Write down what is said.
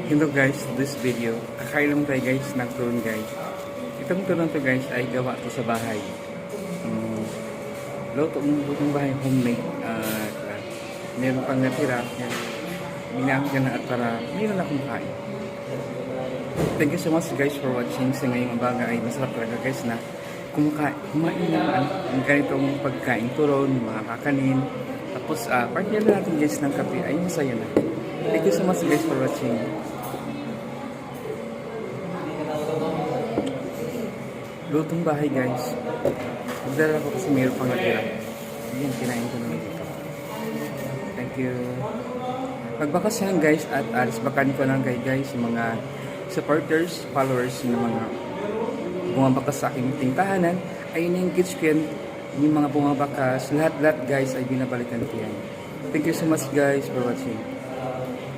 Hello guys, this video, kakain lang tayo guys ng turon guys. Itong turon to guys ay gawa to sa bahay. Lutong bahay homemade at meron pang natira. Yan. Binang ka na at para meron akong kain. Thank you so much guys for watching. Sa ngayong umaga ay masarap talaga guys na kumain na ang ganitong pagkain turon, mga kakanin. Tapos partner na natin guys ng kape ay masaya na. Thank you so much guys for watching. Lutong bahay guys. Magdala ko kasi mayroon pang natira. Ayan, kinain ko naman dito. Thank you. Magbakasyon guys at alis bakan ko lang guys yung mga supporters, followers ng mga bumabakas sa aking tahanan. Ayun yung kids ko yan, yung mga bumabakas. Lahat-lahat guys ay binabalikan ko yan. Thank you so much guys for watching.